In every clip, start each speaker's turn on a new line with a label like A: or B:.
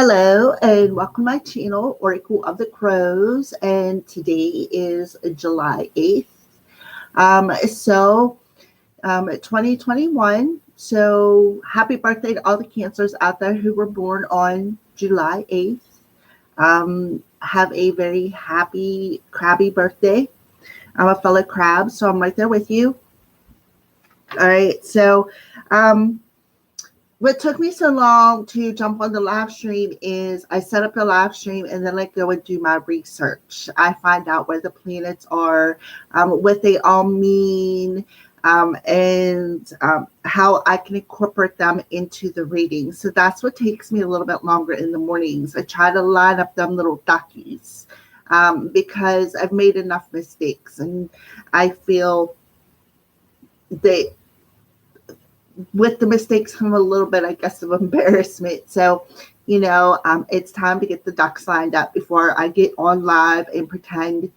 A: Hello and welcome to my channel, Oracle of the Crows, and today is July 8th. 2021. So happy birthday to all the Cancers out there who were born on July 8th. Have a very happy crabby birthday. I'm a fellow crab, so I'm right there with you. All right, so what took me so long to jump on the live stream is I set up the live stream and then I go and do my research. I find out where the planets are, what they all mean, and how I can incorporate them into the reading. So that's what takes me a little bit longer in the mornings. I try to line up them little duckies because I've made enough mistakes, and I feel that with the mistakes come a little bit, I guess, of embarrassment. So, it's time to get the ducks lined up before I get on live and pretend,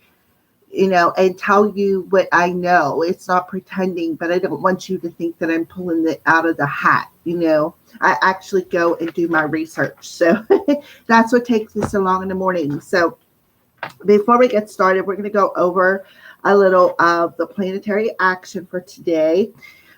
A: and tell you what I know. It's not pretending, but I don't want you to think that I'm pulling it out of the hat. I actually go and do my research. So that's what takes me so long in the morning. So before we get started, we're going to go over a little of the planetary action for today.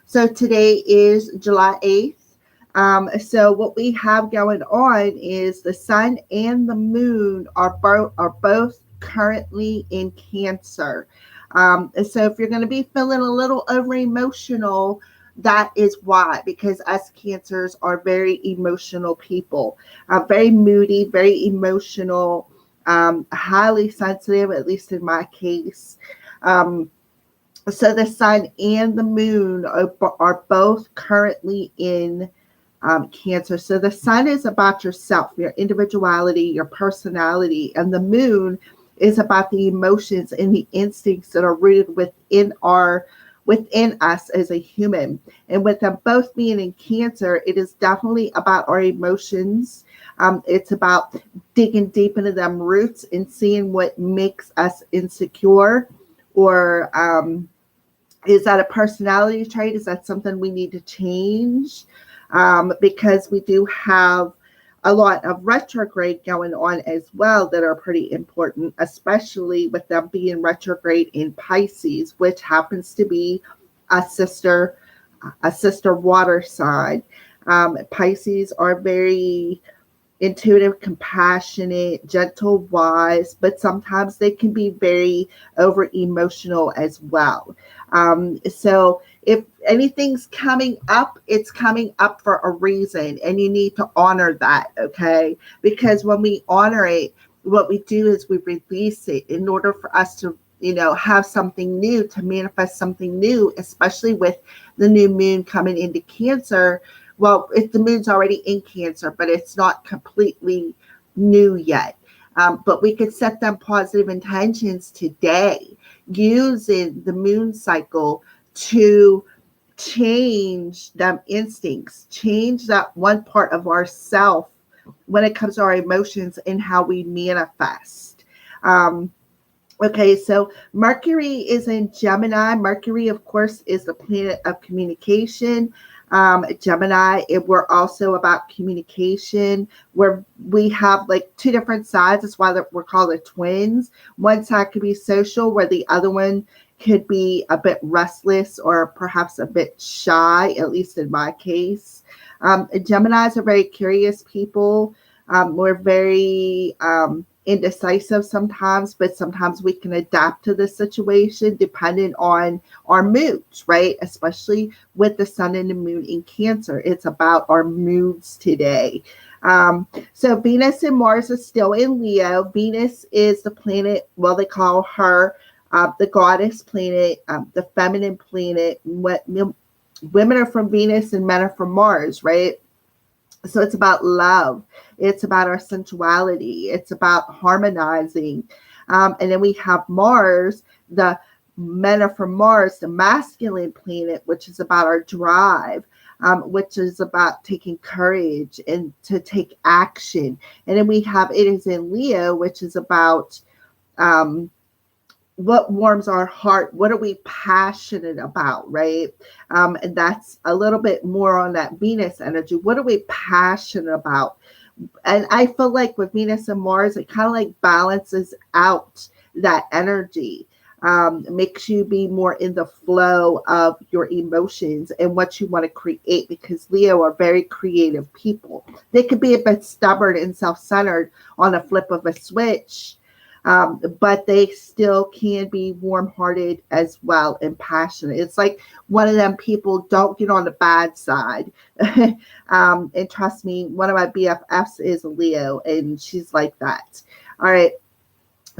A: So today is July 8th. So what we have going on is the sun and the moon are both currently in Cancer. So if you're going to be feeling a little over emotional, that is why, because us Cancers are very emotional people, very moody, very emotional, highly sensitive, at least in my case. So the sun and the moon are both currently in Cancer. So the sun is about yourself, your individuality, your personality, and the moon is about the emotions and the instincts that are rooted within us as a human. And with them both being in Cancer, it is definitely about our emotions. It's about digging deep into them roots and seeing what makes us insecure, or is that a personality trait? Is that something we need to change? Because we do have a lot of retrograde going on as well that are pretty important, especially with them being retrograde in Pisces, which happens to be a sister water sign. Pisces are very intuitive, compassionate, gentle, wise, but sometimes they can be very over emotional as well. So if anything's coming up, it's coming up for a reason, and you need to honor that, okay? Because when we honor it, what we do is we release it in order for us to, have something new, to manifest something new, especially with the new moon coming into Cancer. Well, if the moon's already in Cancer, but it's not completely new yet. But we could set them positive intentions today using the moon cycle to change them instincts, change that one part of ourself when it comes to our emotions and how we manifest. Okay, so Mercury is in Gemini. Mercury, of course, is the planet of communication. Gemini, we're also about communication, where we have like two different sides. That's why we're called the twins. One side could be social, where the other one could be a bit restless or perhaps a bit shy, at least in my case. Geminis are very curious people. We're very indecisive sometimes, but sometimes we can adapt to the situation depending on our moods, right? Especially with the sun and the moon in Cancer. It's about our moods today. So Venus and Mars are still in Leo. Venus is the planet, well, they call her the goddess planet, the feminine planet. Women are from Venus and men are from Mars, right? So it's about love. It's about our sensuality. It's about harmonizing. And then we have Mars, the men are from Mars, the masculine planet, which is about our drive, which is about taking courage and to take action. And then we have, it is in Leo, which is about what warms our heart, what are we passionate about, right? And that's a little bit more on that Venus energy. What are we passionate about? And I feel like with Venus and Mars, it kind of like balances out that energy, makes you be more in the flow of your emotions and what you want to create, because Leo are very creative people. They could be a bit stubborn and self-centered on a flip of a switch, but they still can be warm-hearted as well and passionate. It's like one of them people, don't get on the bad side. And trust me, one of my BFFs is a Leo, and she's like that. All right.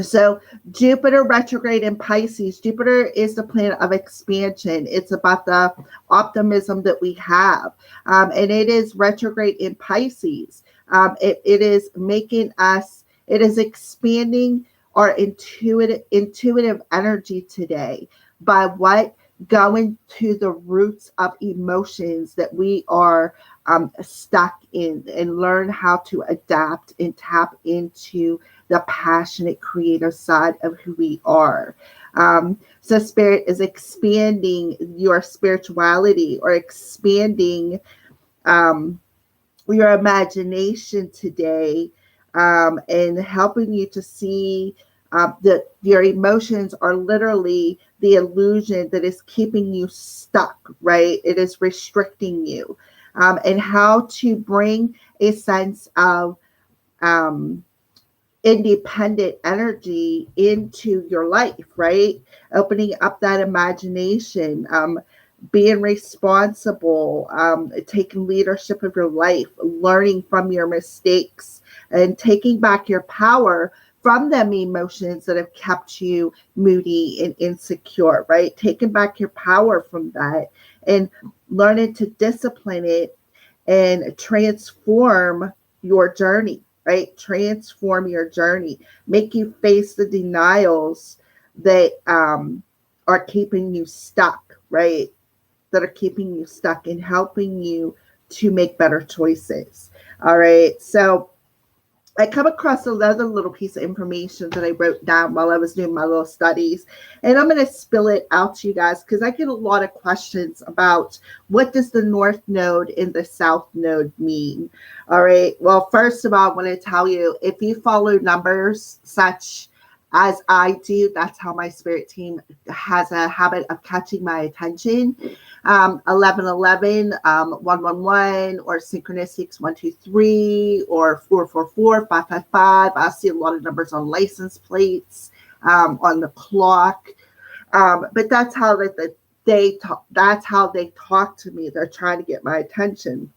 A: So Jupiter retrograde in Pisces. Jupiter is the planet of expansion. It's about the optimism that we have. And it is retrograde in Pisces. It is making us, it is expanding our intuitive energy today by what? Going to the roots of emotions that we are stuck in, and learn how to adapt and tap into the passionate creative side of who we are. So Spirit is expanding your spirituality, or expanding your imagination today, and helping you to see that your emotions are literally the illusion that is keeping you stuck, right? It is restricting you, and how to bring a sense of independent energy into your life, right? Opening up that imagination, being responsible, taking leadership of your life, learning from your mistakes, and taking back your power from them emotions that have kept you moody and insecure, right? Taking back your power from that and learning to discipline it and transform your journey, right? Transform your journey. Make you face the denials that are keeping you stuck, right? That are keeping you stuck and helping you to make better choices. All right. So I come across another little piece of information that I wrote down while I was doing my little studies, and I'm going to spill it out to you guys because I get a lot of questions about what does the North Node and the South Node mean. All right. Well, first of all, I want to tell you, if you follow numbers such as I do, that's how my spirit team has a habit of catching my attention. 1111, 111, or synchronicities 123, or 444, 555. I see a lot of numbers on license plates, on the clock. But that's how they talk. That's how they talk to me. They're trying to get my attention.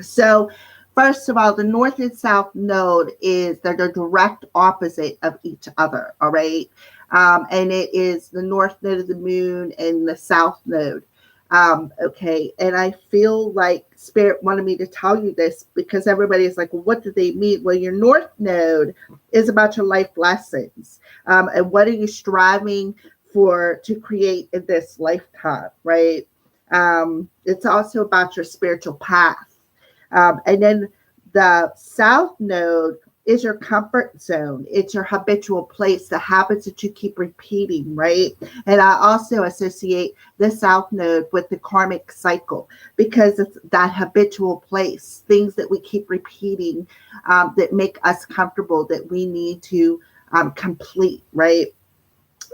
A: So, first of all, the North and South Node they're the direct opposite of each other. All right. And it is the North Node of the Moon and the South Node. Okay. And I feel like Spirit wanted me to tell you this because everybody is like, well, what do they mean? Well, your North Node is about your life lessons. And what are you striving to create in this lifetime, right? It's also about your spiritual path. And then the South Node is your comfort zone. It's your habitual place, the habits that you keep repeating, right? And I also associate the South Node with the karmic cycle because it's that habitual place, things that we keep repeating that make us comfortable, that we need to complete, right?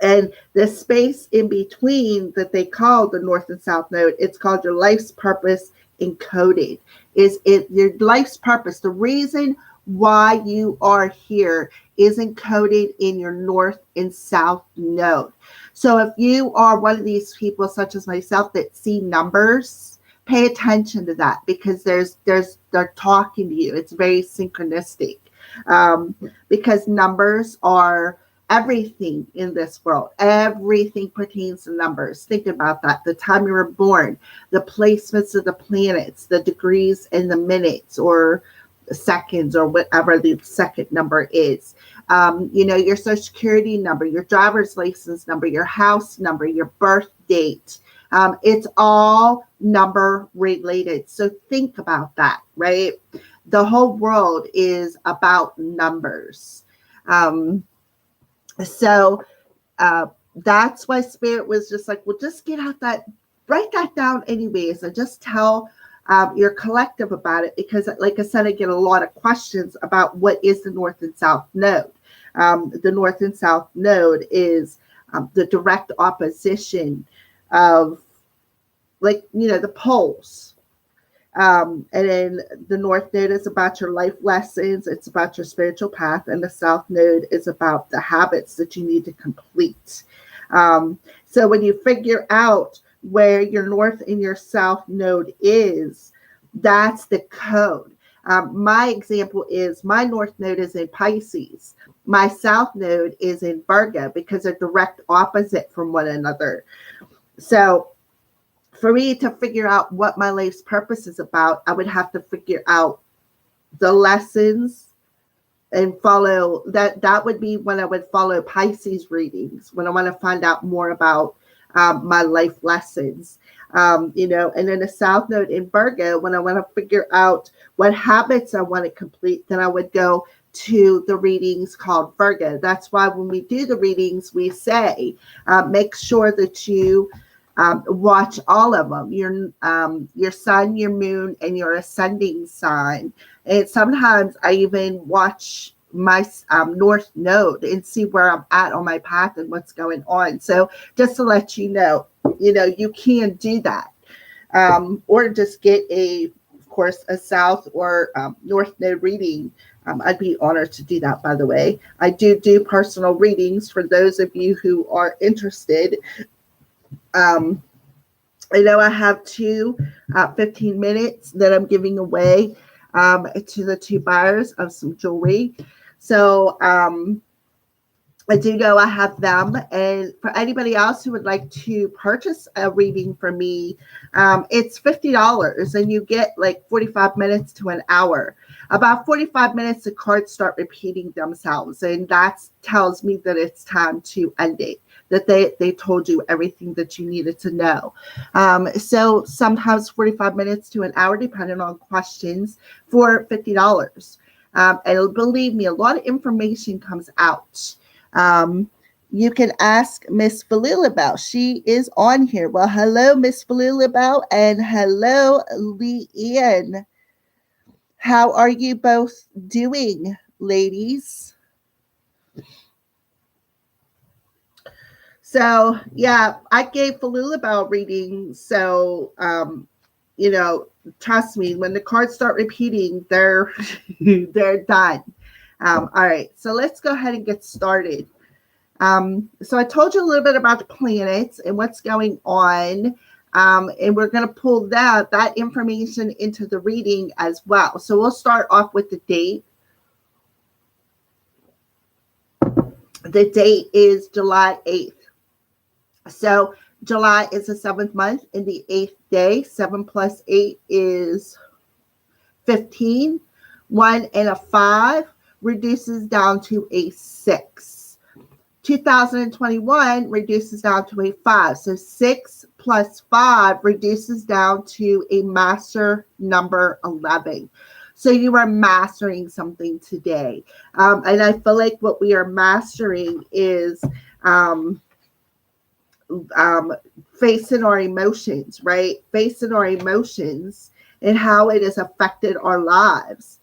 A: And the space in between that they call the North and South Node, it's called your life's purpose encoded. Is it your life's purpose? The reason why you are here is encoded in your North and South Node. So if you are one of these people, such as myself, that see numbers, pay attention to that because they're talking to you. It's very synchronistic, because numbers are everything in this world. Everything pertains to numbers. Think about that. The time you were born, the placements of the planets, the degrees and the minutes or seconds or whatever the second number is. Your social security number, your driver's license number, your house number, your birth date. It's all number related. So think about that, right? The whole world is about numbers. So that's why Spirit was just like, well, just get out that, write that down anyways, and just tell You're collective about it because, like I said, I get a lot of questions about what is the North and South Node. The North and South Node is the direct opposition of, like, the poles. And then the North Node is about your life lessons. It's about your spiritual path. And the South Node is about the habits that you need to complete. So when you figure out where your North and your South Node is, that's the code. My example is my North Node is in Pisces. My South Node is in Virgo because they're direct opposite from one another. So for me to figure out what my life's purpose is about, I would have to figure out the lessons and follow that. That would be when I would follow Pisces readings, when I want to find out more about my life lessons. And then the South Node in Virgo, when I want to figure out what habits I want to complete, then I would go to the readings called Virgo. That's why when we do the readings, we say, make sure that you watch all of them, your sun, your moon, and your ascending sign. And sometimes I even watch my North Node and see where I'm at on my path and what's going on. So just to let you know, you can do that. Or just get of course, a South or North Node reading. I'd be honored to do that, by the way. I do personal readings for those of you who are interested. I know I have two 15 minutes that I'm giving away to the two buyers of some jewelry. So I do know I have them. And for anybody else who would like to purchase a reading from me, it's $50 and you get like 45 minutes to an hour. About 45 minutes, the cards start repeating themselves. And that tells me that it's time to end it, that they told you everything that you needed to know. So sometimes 45 minutes to an hour, depending on questions, for $50. And believe me, a lot of information comes out. You can ask Miss Falilabelle. She is on here. Well, hello, Miss Falilabelle, and hello, Leanne. How are you both doing, ladies? So, yeah, I gave Falilabelle reading. So, trust me, when the cards start repeating, they're done. All right, so let's go ahead and get started. So I told you a little bit about the planets and what's going on. And we're going to pull that information into the reading as well. So we'll start off with the date. The date is July 8th. So July is the 7th month in the 8th day. 7 plus 8 is 15. 1 and a 5 reduces down to a 6. 2021 reduces down to a 5. So 6 plus 5 reduces down to a master number 11. So you are mastering something today. And I feel like what we are mastering is facing our emotions, right? Facing our emotions and how it has affected our lives.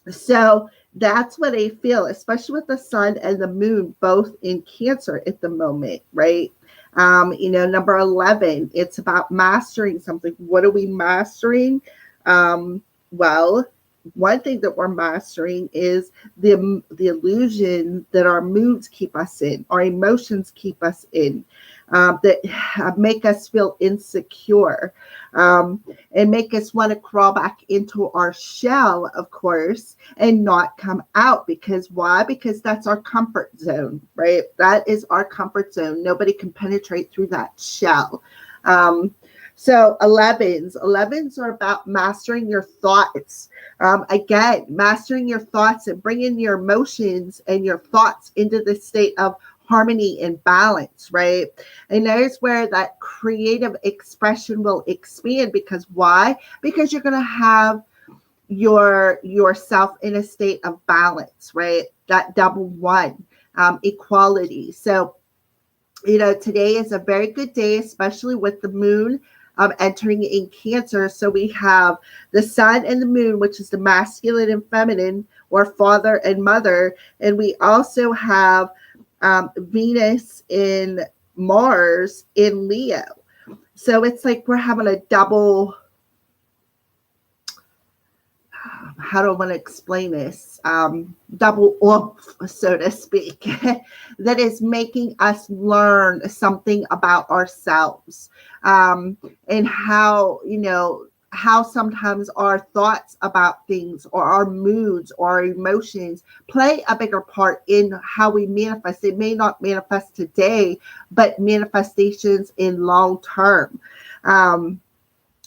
A: So that's what I feel, especially with the sun and the moon both in Cancer at the moment, right? Number 11, it's about mastering something. What are we mastering? Well, one thing that we're mastering is the illusion that our moods keep us in, our emotions keep us in, that make us feel insecure, and make us want to crawl back into our shell, of course, and not come out. Because why? Because that's our comfort zone, right? That is our comfort zone. Nobody can penetrate through that shell. So 11s are about mastering your thoughts. Again, mastering your thoughts and bringing your emotions and your thoughts into the state of harmony and balance, right? And there's where that creative expression will expand. Because why? Because you're going to have yourself in a state of balance, right? That double one, equality. So, today is a very good day, especially with the moon entering in Cancer. So we have the sun and the moon, which is the masculine and feminine, or father and mother. And we also have Venus in Mars in Leo. So it's like we're having a double, how do I want to explain this? Double oomph, so to speak, that is making us learn something about ourselves, and how, how sometimes our thoughts about things or our moods or our emotions play a bigger part in how we manifest. It may not manifest today, but manifestations in long term.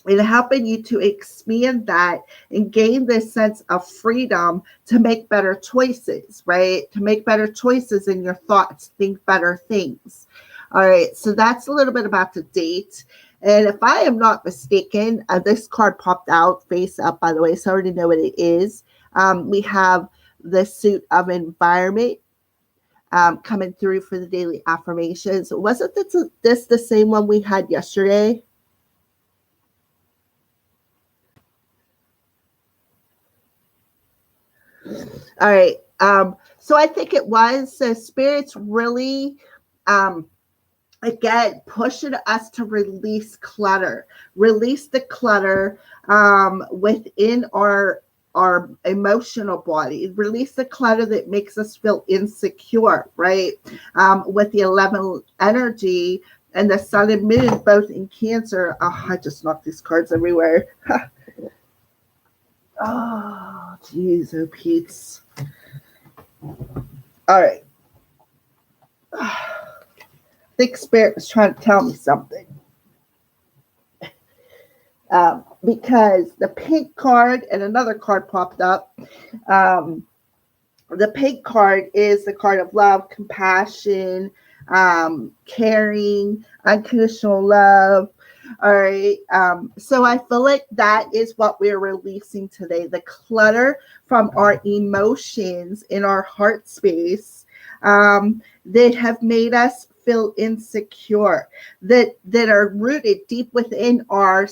A: And helping you to expand that and gain this sense of freedom to make better choices, right? To make better choices in your thoughts, think better things. All right, so that's a little bit about the date. And if I am not mistaken, this card popped out face up, by the way, so I already know what it is. We have the suit of environment coming through for the daily affirmations. Wasn't this the same one we had yesterday? All right. So I think it was. So Spirit's really, again, pushing us to release clutter, release the clutter within our emotional body, release the clutter that makes us feel insecure, right? With the 11 energy and the sun and moon both in Cancer. Oh, I just knocked these cards everywhere. Oh, geez, oh, Pete's. All right. I think Spirit was trying to tell me something. Because the pink card and another card popped up. The pink card is the card of love, compassion, caring, unconditional love. All right. So I feel like that is what we're releasing today. The clutter from our emotions in our heart space that have made us feel insecure, that are rooted deep within our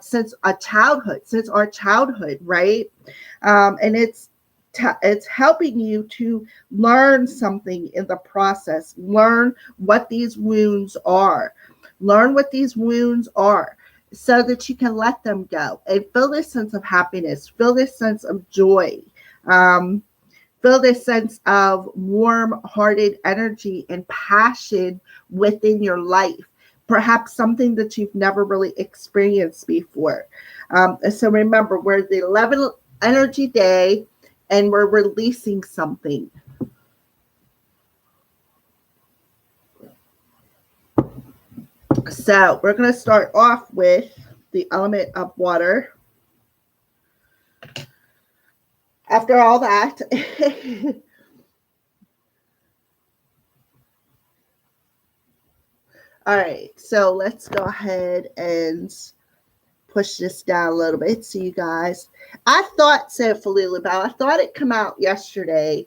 A: since our childhood, right? And it's helping you to learn something in the process, learn what these wounds are. Learn what these wounds are so that you can let them go and feel this sense of happiness, feel this sense of joy, feel this sense of warm-hearted energy and passion within your life, perhaps something that you've never really experienced before. So remember, we're the 11th energy day and we're releasing something. So we're going to start off with the element of water. After all that, all right, so let's go ahead and push this down a little bit so you guys. I thought so, Falula Bell. I thought it come out yesterday.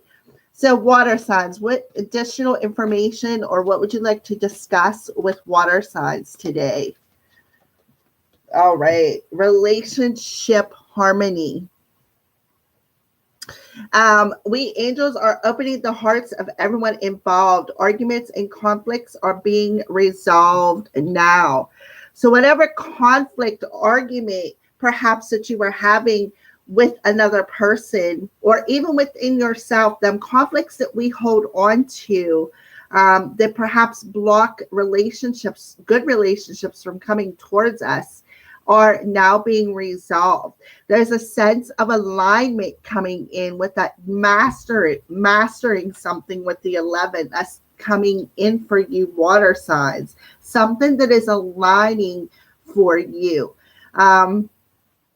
A: So water signs, what additional information or what would you like to discuss with water signs today? All right, relationship harmony. We angels are opening the hearts of everyone involved. Arguments and conflicts are being resolved now. So whatever conflict, argument, perhaps that you were having with another person or even within yourself, them conflicts that we hold on to that perhaps block relationships, good relationships from coming towards us, are now being resolved. There's a sense of alignment coming in with that mastering something with the 11. That's coming in for you, water signs. Something that is aligning for you.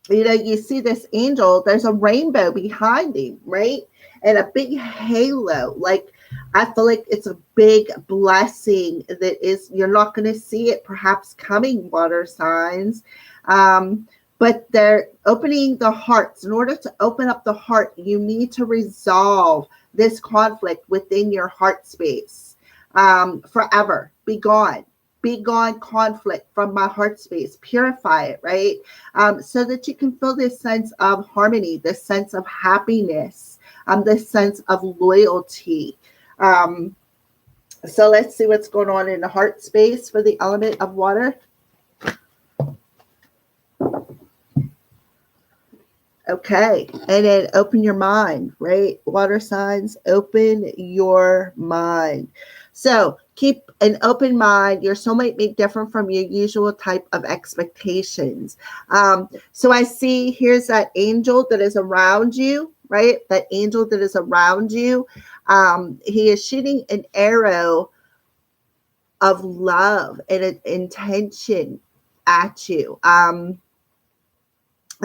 A: You see this angel, there's a rainbow behind him, right? And a big halo. Like, I feel like it's a big blessing that is, you're not going to see it perhaps coming, water signs. But they're opening the hearts. In order to open up the heart, you need to resolve this conflict within your heart space. Forever. Be gone. be gone conflict from my heart space, purify it, right? So that you can feel this sense of harmony, this sense of happiness, this sense of loyalty. So let's see what's going on in the heart space for the element of water. Okay, and then open your mind, right? Water signs, open your mind. So keep an open mind. Your soulmate may differ from your usual type of expectations. So I see here's that angel that is around you, right? That angel that is around you. He is shooting an arrow of love and an intention at you.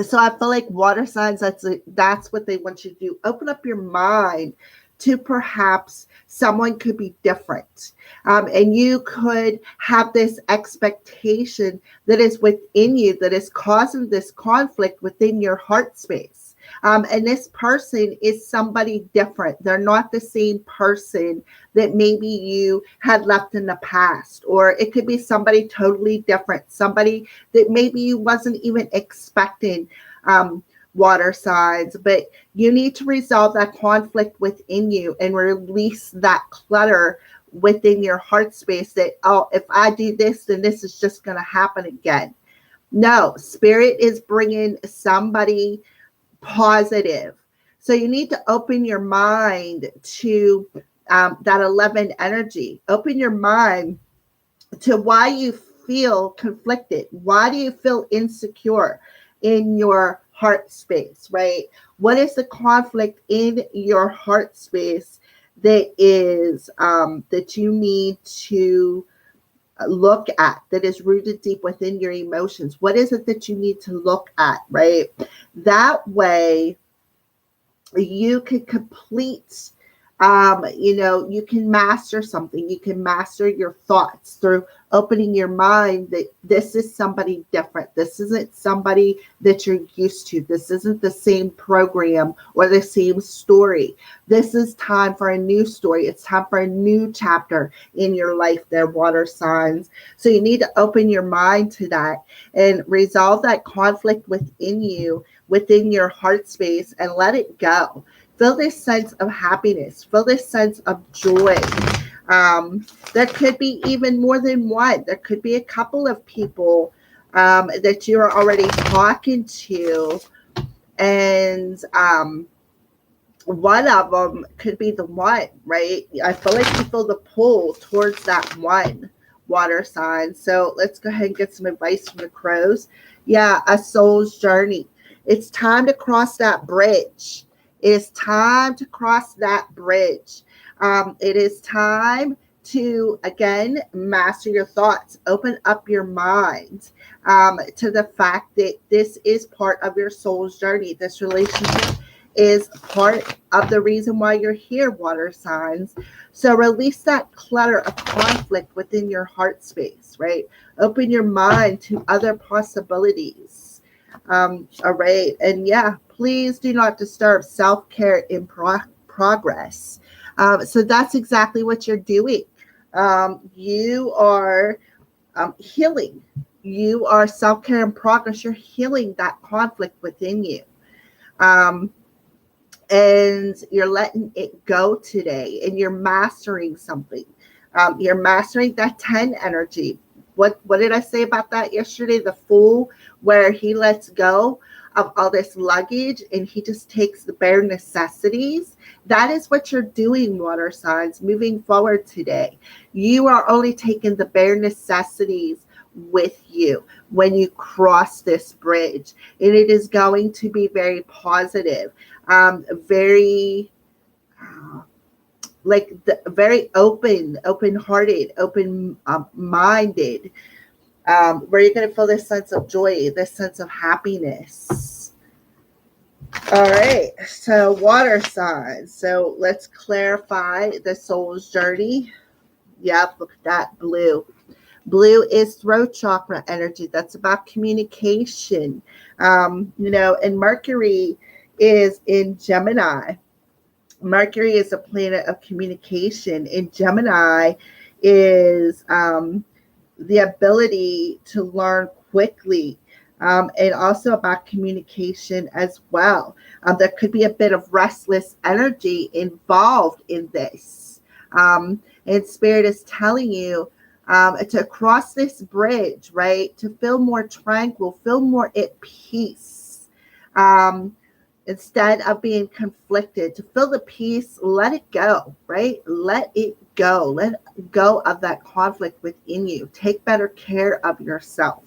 A: So I feel like water signs, that's what they want you to do. Open up your mind to perhaps someone could be different. And you could have this expectation that is within you that is causing this conflict within your heart space. And this person is somebody different. They're not the same person that maybe you had left in the past, or it could be somebody totally different, somebody that maybe you wasn't even expecting. Water signs, but you need to resolve that conflict within you and release that clutter within your heart space that, oh, if I do this, then this is just going to happen again. No, spirit is bringing somebody positive. So you need to open your mind to that 11 energy. Open your mind to why you feel conflicted. Why do you feel insecure in your heart space, right? What is the conflict in your heart space that is that you need to look at, that is rooted deep within your emotions? What is it that you need to look at, right? That way you can complete, you can master something. You can master your thoughts through opening your mind that this is somebody different. This isn't somebody that you're used to. This isn't the same program or the same story. This is time for a new story. It's time for a new chapter in your life, their water signs. So you need to open your mind to that and resolve that conflict within you, within your heart space, and let it go. Feel this sense of happiness. Feel this sense of joy. There could be even more than one. There could be a couple of people that you're already talking to, and one of them could be the one, right? I feel like you feel the pull towards that one water sign. So let's go ahead and get some advice from the crows. Yeah, a soul's journey. It's time to cross that bridge. It is time to cross that bridge. It is time to, again, master your thoughts. Open up your mind to the fact that this is part of your soul's journey. This relationship is part of the reason why you're here, water signs. So release that clutter of conflict within your heart space, right? Open your mind to other possibilities. All right. And yeah, please do not disturb self-care in progress. So that's exactly what you're doing. You are healing. You are self-care in progress. You're healing that conflict within you. And you're letting it go today, and you're mastering something. You're mastering that 10 energy. What did I say about that yesterday? The Fool, where he lets go of all this luggage and he just takes the bare necessities. That is what you're doing, water signs, moving forward today. You are only taking the bare necessities with you when you cross this bridge, and it is going to be very positive, very very open-hearted, open-minded, where you're going to feel this sense of joy, this sense of happiness. All right, so water signs. So let's clarify the soul's journey. Yep, look at that blue. Blue is throat chakra energy. That's about communication. And Mercury is in Gemini. Mercury is a planet of communication, and Gemini is the ability to learn quickly, and also about communication as well. There could be a bit of restless energy involved in this. And Spirit is telling you to cross this bridge, right? To feel more tranquil, feel more at peace. Instead of being conflicted, to feel the peace, let it go, right? Let it go. Let go of that conflict within you. Take better care of yourself.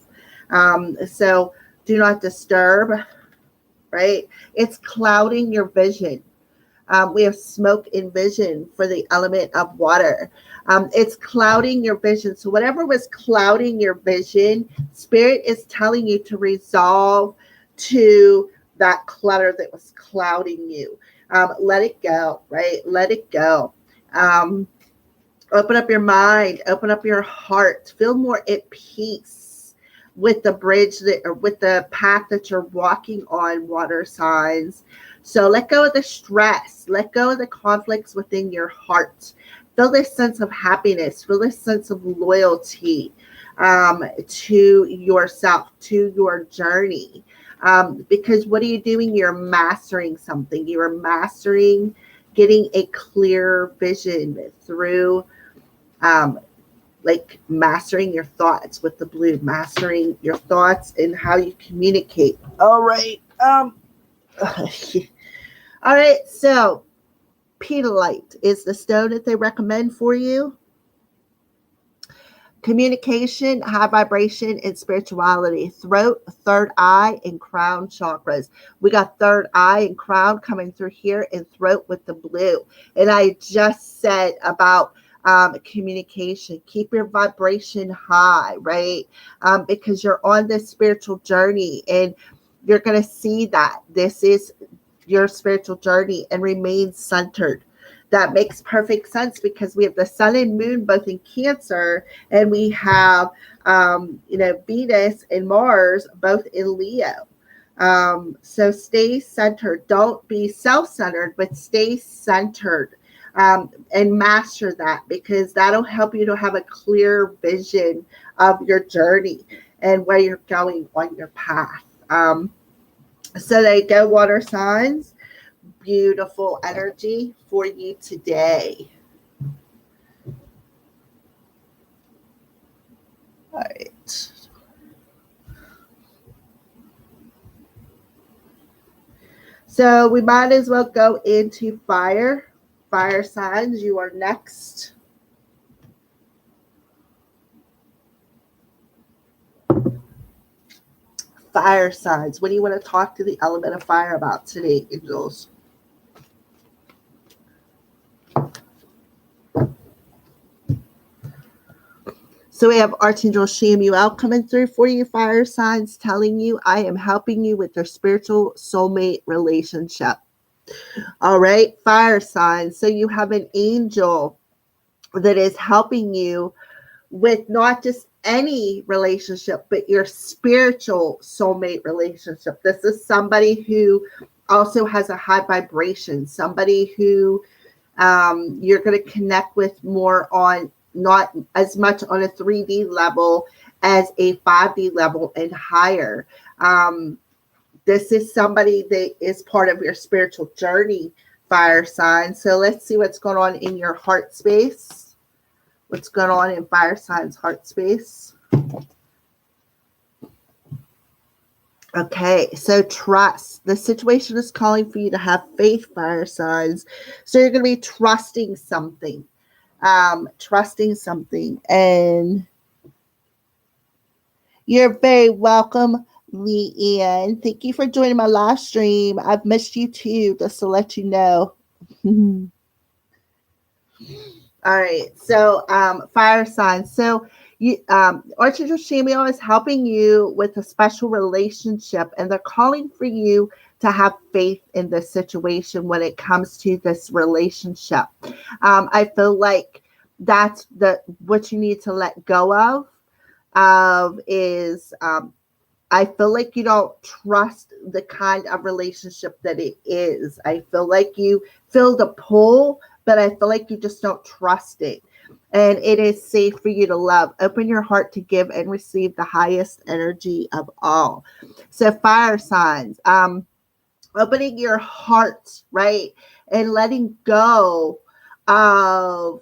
A: So do not disturb, right? It's clouding your vision. We have smoke and vision for the element of water. It's clouding your vision. So whatever was clouding your vision, Spirit is telling you to resolve to that clutter that was clouding you. Let it go, right? Let it go. Open up your mind, open up your heart, feel more at peace with the bridge that, or with the path that you're walking on, water signs. So let go of the stress, let go of the conflicts within your heart. Feel this sense of happiness, feel this sense of loyalty to yourself, to your journey. Because what are you doing? You're mastering something. You are mastering getting a clear vision through like mastering your thoughts with the blue, mastering your thoughts and how you communicate. All right. All right. So pedalite is the stone that they recommend for you. Communication, high vibration, and spirituality. Throat, third eye, and crown chakras. We got third eye and crown coming through here, and throat with the blue. And I just said about communication. Keep your vibration high, right? Because you're on this spiritual journey, and you're going to see that this is your spiritual journey, and remain centered. That makes perfect sense because we have the sun and moon both in Cancer, and we have, Venus and Mars both in Leo. So stay centered. Don't be self-centered, but stay centered, and master that, because that'll help you to have a clear vision of your journey and where you're going on your path. So there you go, water signs. Beautiful energy for you today. All right. So we might as well go into fire. Fire signs, you are next. Fire signs. What do you want to talk to the element of fire about today, angels? So we have Archangel Shamuel coming through for you, fire signs, telling you, I am helping you with your spiritual soulmate relationship. All right, fire signs. So you have an angel that is helping you with not just any relationship, but your spiritual soulmate relationship. This is somebody who also has a high vibration, somebody who you're going to connect with more on, not as much on a 3D level as a 5D level and higher. This is somebody that is part of your spiritual journey, fire sign. So let's see what's going on in your heart space. What's going on in fire sign's heart space? Okay, so trust. The situation is calling for you to have faith, fire signs. So you're going to be trusting something. And you're very welcome, Leanne. Thank you for joining my live stream. I've missed you too, just to let you know. All right, so fire signs. So you, Archangel Shamuel is helping you with a special relationship, and they're calling for you to have faith in this situation when it comes to this relationship. I feel like that's what you need to let go of is I feel like you don't trust the kind of relationship that it is. I feel like you feel the pull, but I feel like you just don't trust it. And it is safe for you to love. Open your heart to give and receive the highest energy of all. So fire signs, opening your heart, right? And letting go of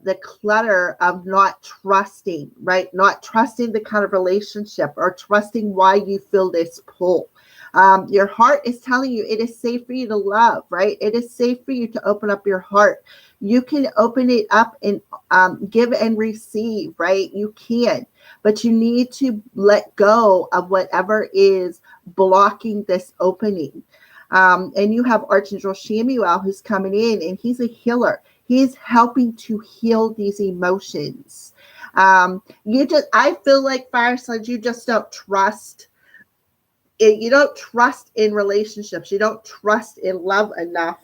A: the clutter of not trusting, right? Not trusting the kind of relationship or trusting why you feel this pull. Your heart is telling you it is safe for you to love, right? It is safe for you to open up your heart. You can open it up and give and receive, right? You can, but you need to let go of whatever is blocking this opening. And you have Archangel Shamuel who's coming in, and he's a healer. He's helping to heal these emotions. I feel like fire signs, you just don't trust. You don't trust in relationships. You don't trust in love enough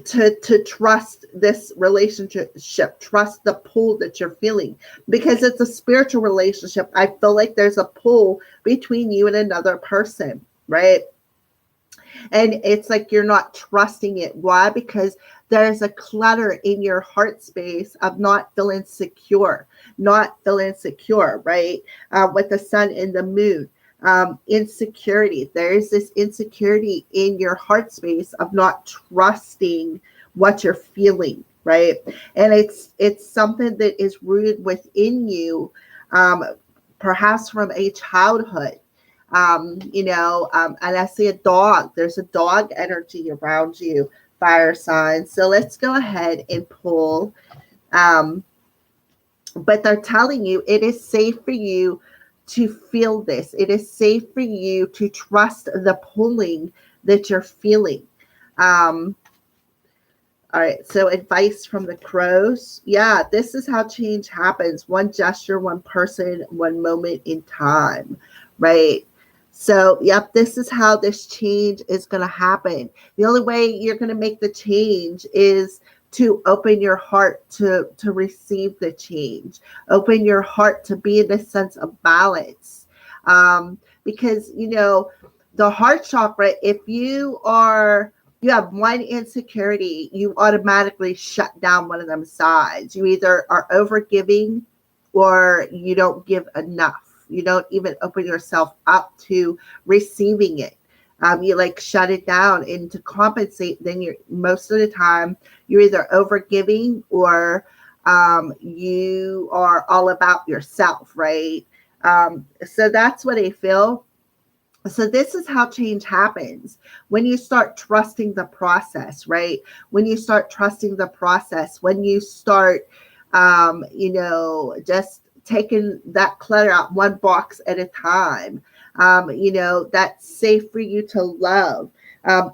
A: to trust this relationship, trust the pull that you're feeling, because it's a spiritual relationship. I feel like there's a pull between you and another person, right? And it's like you're not trusting it. Why? Because there's a clutter in your heart space of not feeling secure, right? With the sun and the moon. Insecurity. There's this insecurity in your heart space of not trusting what you're feeling, right? And it's something that is rooted within you, perhaps from a childhood. And I see a dog. There's a dog energy around you, fire signs. So let's go ahead and pull. But they're telling you it is safe for you to feel this. It is safe for you to trust the pulling that you're feeling. All right, so advice from the crows. Yeah, this is how change happens. One gesture, one person, one moment in time, right? So, yep, this is how this change is going to happen. The only way you're going to make the change is to open your heart to receive the change. Open your heart to be in a sense of balance. Because, the heart chakra, if you have one insecurity, you automatically shut down one of them sides. You either are overgiving or you don't give enough. You don't even open yourself up to receiving it. You like shut it down, and to compensate, then most of the time you're either overgiving or you are all about yourself, right? So that's what I feel. So this is how change happens when you start trusting the process, right? When you start trusting the process, when you start, just taking that clutter out one box at a time. That's safe for you to love.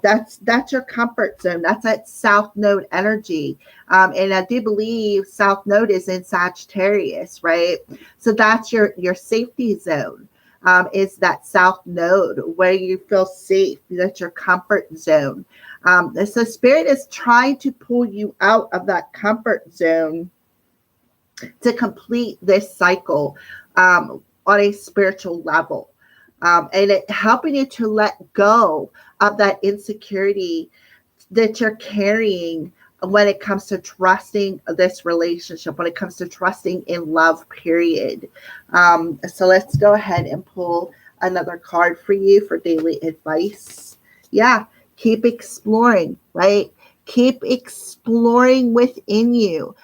A: That's your comfort zone. That's that South Node energy. And I do believe South Node is in Sagittarius, right? So that's your safety zone. Is that South Node where you feel safe. That's your comfort zone. So Spirit is trying to pull you out of that comfort zone to complete this cycle on a spiritual level. And it helping you to let go of that insecurity that you're carrying when it comes to trusting this relationship, when it comes to trusting in love, period. So let's go ahead and pull another card for you for daily advice. Yeah, keep exploring, right? Keep exploring within you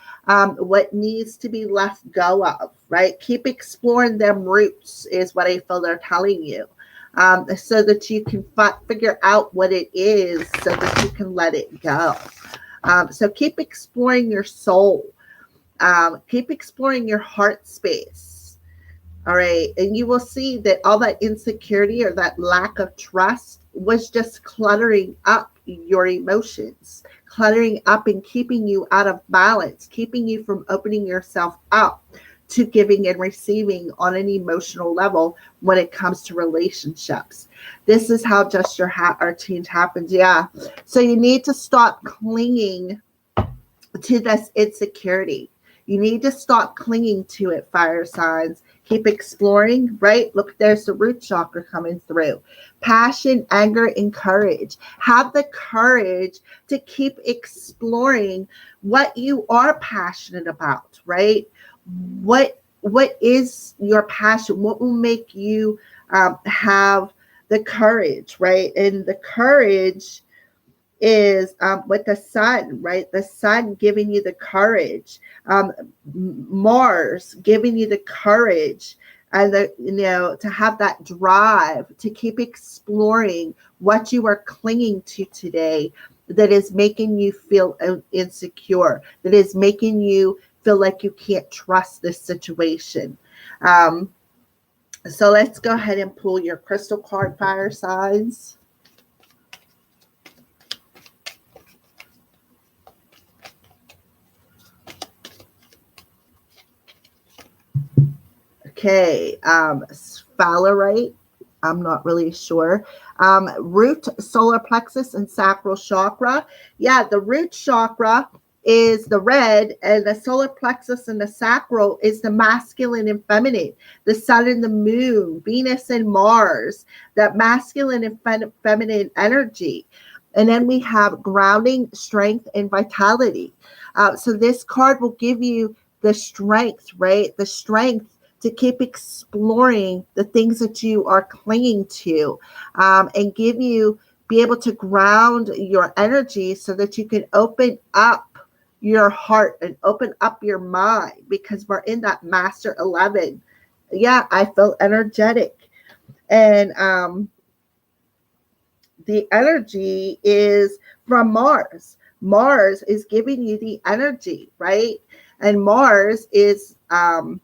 A: what needs to be let go of, right? Keep exploring them roots is what I feel they're telling you. So that you can figure out what it is so that you can let it go. So keep exploring your soul. Keep exploring your heart space. All right. And you will see that all that insecurity or that lack of trust was just cluttering up your emotions, cluttering up and keeping you out of balance, keeping you from opening yourself up to giving and receiving on an emotional level when it comes to relationships. This is how just our change happens. Yeah. So you need to stop clinging to this insecurity. You need to stop clinging to it, fire signs. Keep exploring, right? Look, there's the root chakra coming through. Passion, anger, and courage. Have the courage to keep exploring what you are passionate about, right? What is your passion? What will make you have the courage, right? And the courage is with the sun, right? The sun giving you the courage, Mars giving you the courage, and to have that drive to keep exploring what you are clinging to today, that is making you feel insecure, that is making you feel like you can't trust this situation. So let's go ahead and pull your crystal card, fire signs. Okay, sphalerite, I'm not really sure. Root, solar plexus, and sacral chakra. Yeah, the root chakra is the red, and the solar plexus and the sacral is the masculine and feminine, the sun and the moon, Venus and Mars, that masculine and feminine energy. And then we have grounding, strength, and vitality. So this card will give you the strength, right? The strength to keep exploring the things that you are clinging to, and be able to ground your energy so that you can open up your heart and open up your mind, because we're in that master 11. Yeah, I feel energetic. And the energy is from Mars. Mars is giving you the energy, right? And Mars is the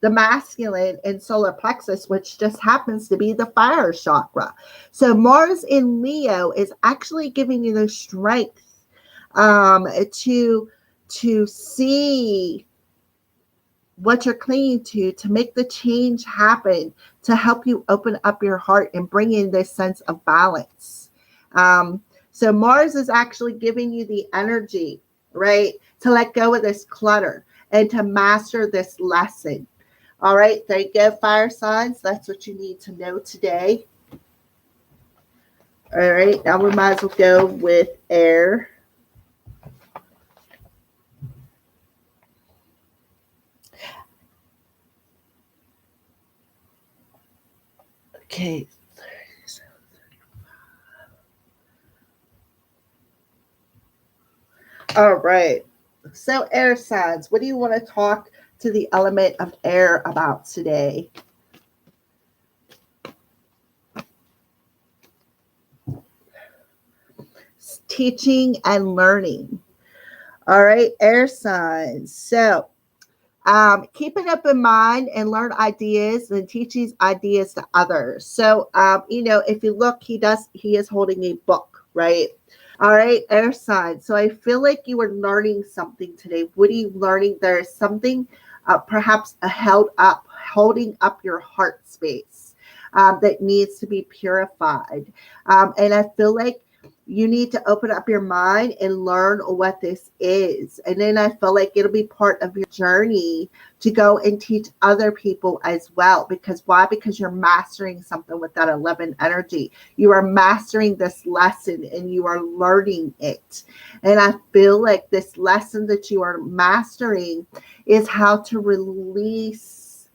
A: masculine in solar plexus, which just happens to be the fire chakra. So Mars in Leo is actually giving you the strength to see what you're clinging to make the change happen, to help you open up your heart and bring in this sense of balance. So Mars is actually giving you the energy, right, to let go of this clutter and to master this lesson. All right, there you go, fire signs. That's what you need to know today. All right, now we might as well go with air. Okay. All right. So air signs, what do you want to talk to the element of air about today? Teaching and learning. All right, air signs. So keep it up in mind and learn ideas and teach these ideas to others. So, if you look, he is holding a book, right? All right, air signs. So I feel like you are learning something today. What are you learning? There is something perhaps holding up your heart space that needs to be purified. And I feel like you need to open up your mind and learn what this is. And then I feel like it'll be part of your journey to go and teach other people as well. Because why? Because you're mastering something with that 11 energy. You are mastering this lesson and you are learning it. And I feel like this lesson that you are mastering is how to release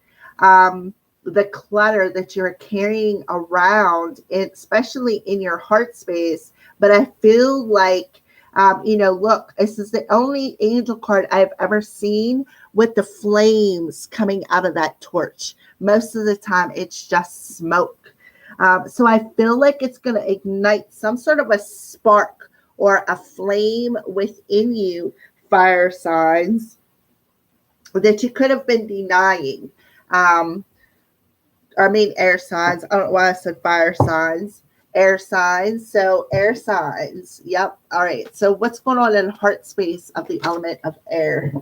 A: the clutter that you're carrying around, especially in your heart space. But I feel like, look, this is the only angel card I've ever seen with the flames coming out of that torch. Most of the time, it's just smoke. So I feel like it's going to ignite some sort of a spark or a flame within you, fire signs, that you could have been denying. Air signs. I don't know why I said fire signs. Air signs. So air signs. Yep. All right. So what's going on in the heart space of the element of air?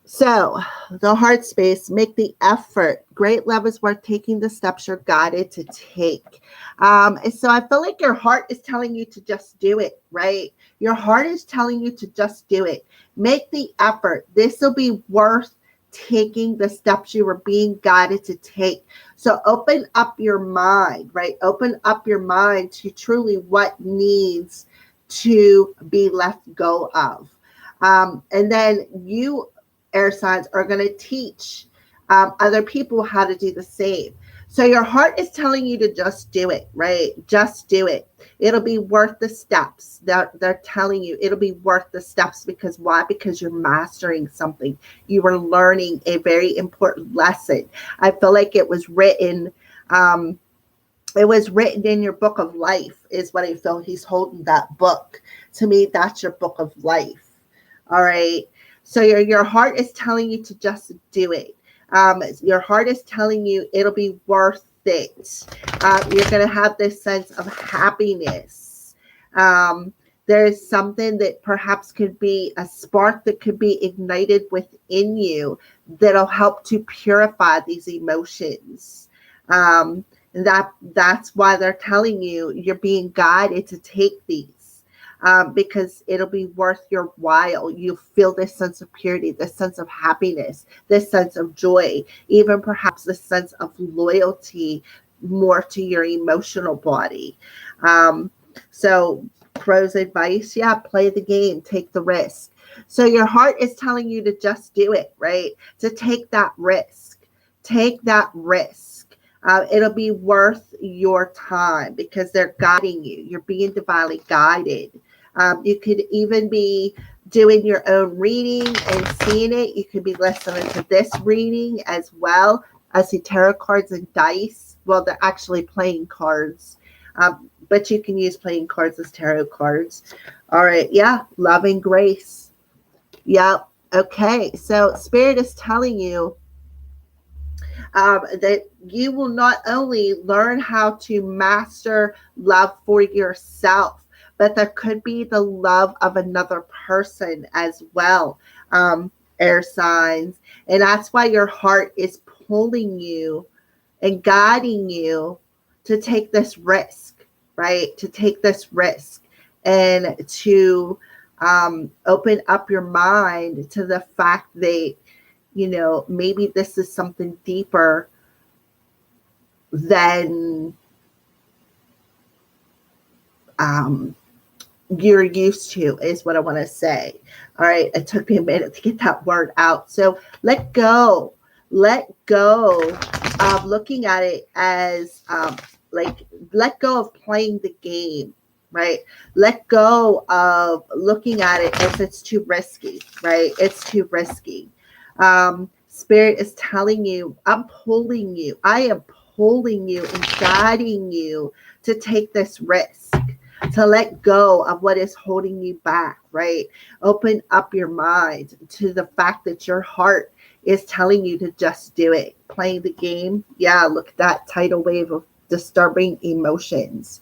A: So, the heart space, make the effort. Great love is worth taking the steps you're guided to take. So, I feel like your heart is telling you to just do it, right? Your heart is telling you to just do it. Make the effort. This will be worth taking the steps you were being guided to take. So, open up your mind, right? Open up your mind to truly what needs to be let go of. And then you, air signs, are going to teach other people how to do the same. So your heart is telling you to just do it, right? Just do it. It'll be worth the steps. They're telling you it'll be worth the steps because why? Because you're mastering something. You are learning a very important lesson. I feel like it was written. It was written in your book of life, is what I feel. He's holding that book. To me, that's your book of life. All right. So your heart is telling you to just do it. Your heart is telling you it'll be worth it. You're going to have this sense of happiness. There's something that perhaps could be a spark that could be ignited within you that'll help to purify these emotions. That's why they're telling you you're being guided to take these. Because it'll be worth your while. You feel this sense of purity, this sense of happiness, this sense of joy, even perhaps this sense of loyalty more to your emotional body. So pros advice, yeah, play the game, take the risk. So your heart is telling you to just do it, right? To take that risk. Take that risk. It'll be worth your time because they're guiding you. You're being divinely guided. You could even be doing your own reading and seeing it. You could be listening to this reading as well. I see tarot cards and dice. Well, they're actually playing cards, but you can use playing cards as tarot cards. All right. Yeah. Love and grace. Yep. Okay. So Spirit is telling you that you will not only learn how to master love for yourself, but there could be the love of another person as well, air signs. And that's why your heart is pulling you and guiding you to take this risk, right? To take this risk and to open up your mind to the fact that, maybe this is something deeper than you're used to, is what I want to say. All right. It took me a minute to get that word out. So let go of looking at it as let go of playing the game, right? Let go of looking at it as it's too risky, right? It's too risky. Spirit is telling you, I'm pulling you. I am pulling you and guiding you to take this risk, to let go of what is holding you back, right? Open up your mind to the fact that your heart is telling you to just do it. Playing the game. Yeah, look at that tidal wave of disturbing emotions.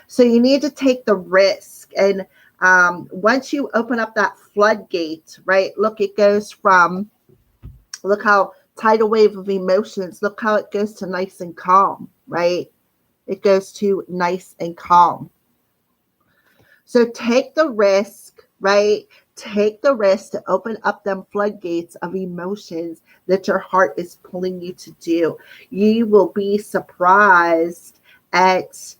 A: So you need to take the risk. And once you open up that floodgate, right? Look, it goes from, look how tidal wave of emotions, look how it goes to nice and calm, right? It goes to nice and calm. So take the risk, right? Take the risk to open up them floodgates of emotions that your heart is pulling you to do. You will be surprised at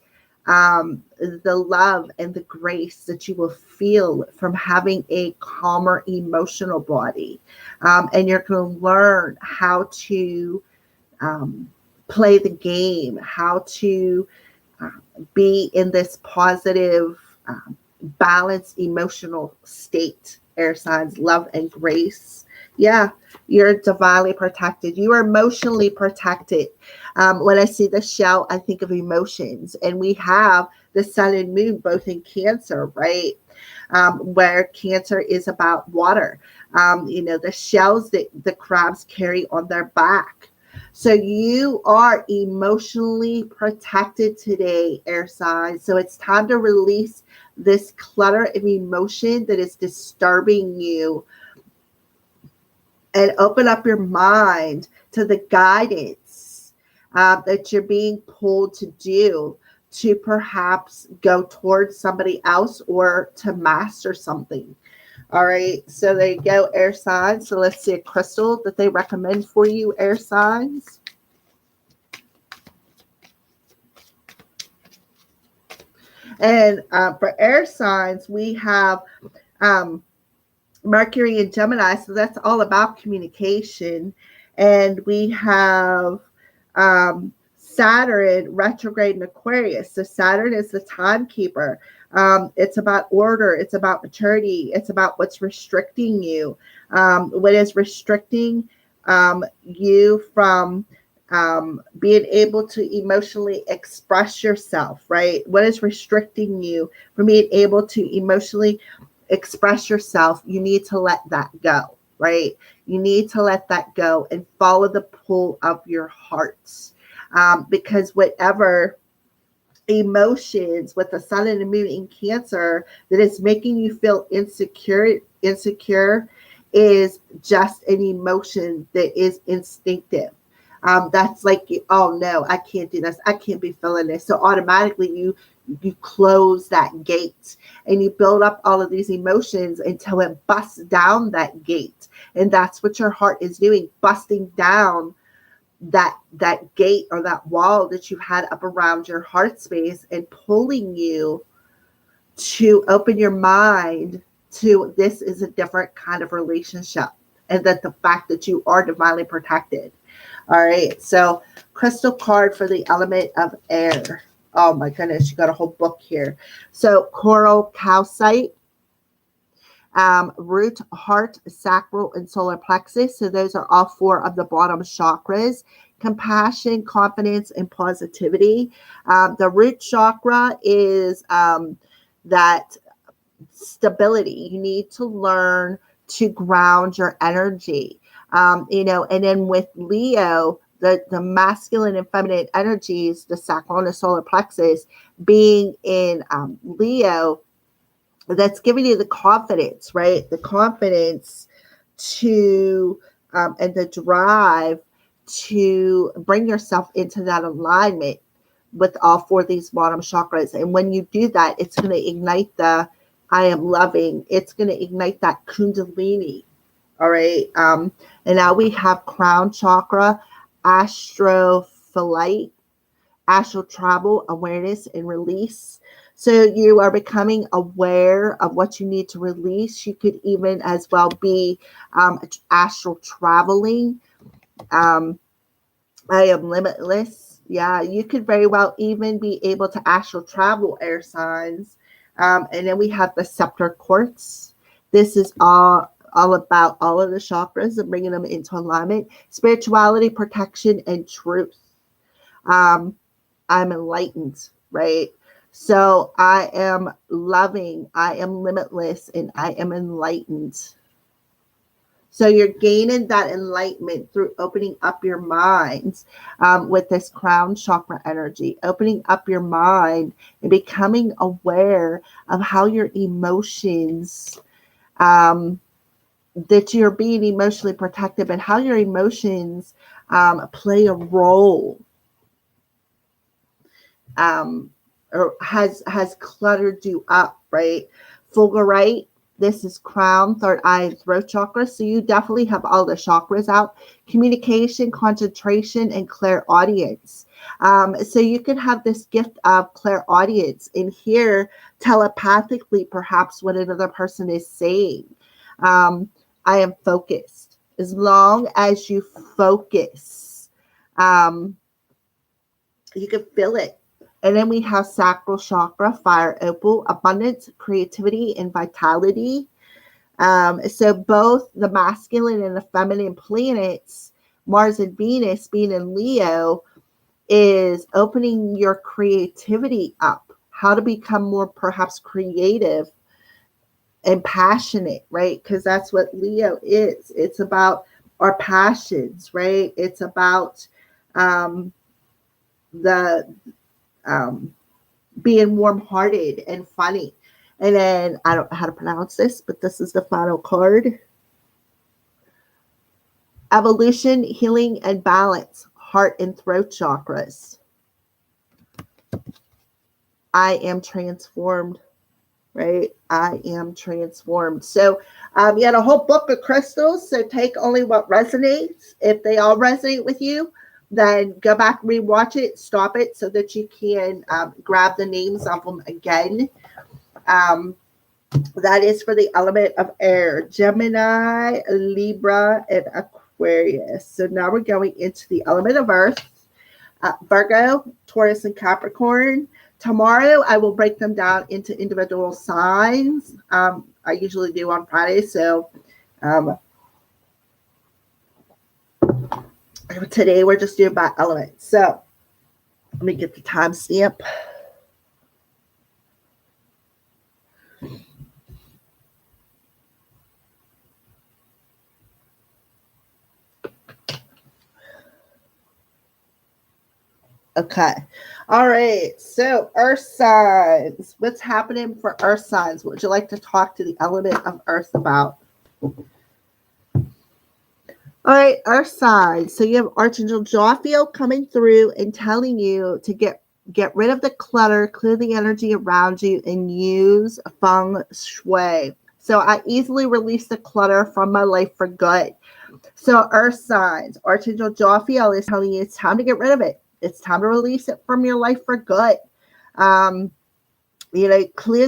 A: the love and the grace that you will feel from having a calmer emotional body. And you're going to learn how to play the game, how to be in this positive, balanced emotional state. Air signs, love and grace. Yeah, you're divinely protected. You are emotionally protected. When I see the shell, I think of emotions. And we have the sun and moon both in Cancer, right? Where Cancer is about water. The shells that the crabs carry on their back. So you are emotionally protected today, air signs. So it's time to release this clutter of emotion that is disturbing you and open up your mind to the guidance that you're being pulled to do, to perhaps go towards somebody else or to master something. All right, so there you go, air signs. So let's see a crystal that they recommend for you, air signs. And for air signs, we have Mercury and Gemini, so that's all about communication. And we have Saturn retrograde in Aquarius. So Saturn is the timekeeper. It's about order. It's about maturity. It's about what's restricting you. What is restricting you from being able to emotionally express yourself, right? What is restricting you from being able to emotionally express yourself? You need to let that go, right? You need to let that go and follow the pull of your hearts. Because whatever emotions with the sun and the moon in Cancer that is making you feel insecure is just an emotion that is instinctive. That's like, oh no, I can't do this. I can't be feeling this. So automatically you close that gate and you build up all of these emotions until it busts down that gate. And that's what your heart is doing, busting down that gate or that wall that you had up around your heart space and pulling you to open your mind to this is a different kind of relationship, and that the fact that you are divinely protected. All right, so crystal card for the element of air. Oh my goodness, you got a whole book here. So coral calcite, root, heart, sacral, and solar plexus. So those are all four of the bottom chakras. Compassion, confidence, and positivity. The root chakra is that stability. You need to learn to ground your energy. And then with Leo, the masculine and feminine energies, the sacral and the solar plexus being in Leo, that's giving you the confidence, right? The confidence to and the drive to bring yourself into that alignment with all four of these bottom chakras. And when you do that, it's going to ignite the I am loving. It's going to ignite that kundalini. All right. And now we have crown chakra, astrophyllite, astral travel, awareness, and release. So you are becoming aware of what you need to release. You could even as well be astral traveling. I am limitless. Yeah, you could very well even be able to astral travel, air signs. And then we have the scepter quartz. This is all about all of the chakras and bringing them into alignment. Spirituality, protection, and truth. I'm enlightened, right? So I am loving, I am limitless, and I am enlightened. So you're gaining that enlightenment through opening up your mind with this crown chakra energy, opening up your mind and becoming aware of how your emotions, that you're being emotionally protective and how your emotions play a role or has cluttered you up, right? Fulgurite, this is crown, third eye, and throat chakra. So you definitely have all the chakras out. Communication, concentration, and clairaudience. So you can have this gift of clairaudience and hear telepathically perhaps what another person is saying. I am focused. As long as you focus, you can feel it. And then we have sacral chakra, fire opal, abundance, creativity, and vitality. So both the masculine and the feminine planets, Mars and Venus being in Leo, is opening your creativity up. How to become more perhaps creative and passionate, right? Because that's what Leo is. It's about our passions, right? It's about the being warm-hearted and funny. And then I don't know how to pronounce this, but this is the final card. Evolution, healing, and balance, heart and throat chakras. I am transformed, right? I am transformed. So you had a whole book of crystals. So take only what resonates. If they all resonate with you, then go back, rewatch it, stop it so that you can grab the names of them again. That is for the element of air, Gemini, Libra, and Aquarius. So now we're going into the element of earth, Virgo, Taurus, and Capricorn. Tomorrow, I will break them down into individual signs. I usually do on Friday. So today, we're just doing by element. So let me get the timestamp. Okay. All right. So earth signs. What's happening for earth signs? What would you like to talk to the element of earth about? All right, earth signs. So you have Archangel Jophiel coming through and telling you to get rid of the clutter, clear the energy around you, and use feng shui. So I easily release the clutter from my life for good. So earth signs, Archangel Jophiel is telling you it's time to get rid of it. It's time to release it from your life for good. Clear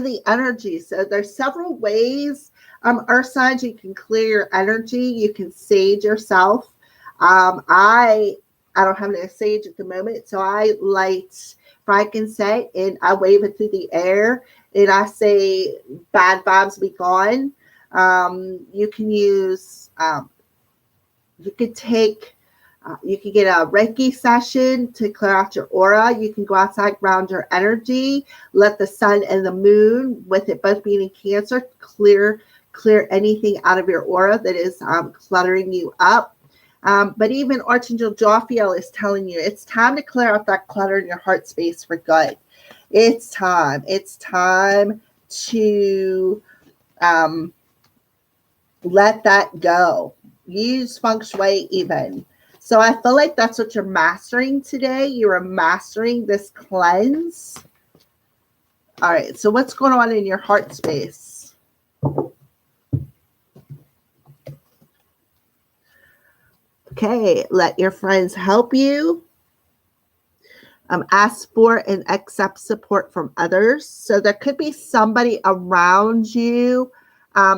A: the energy. So there's several ways, earth signs, you can clear your energy. You can sage yourself. I don't have any sage at the moment, so I light frankincense and I wave it through the air and I say, bad vibes be gone. You can use, you could get a Reiki session to clear out your aura. You can go outside, ground your energy, let the sun and the moon, with it both being in Cancer, clear anything out of your aura that is cluttering you up. But even Archangel Jophiel is telling you it's time to clear out that clutter in your heart space for good. It's time. It's time to let that go. Use feng shui even. So I feel like that's what you're mastering today. You are mastering this cleanse. All right. So what's going on in your heart space? Okay. Let your friends help you. Ask for and accept support from others. So there could be somebody around you.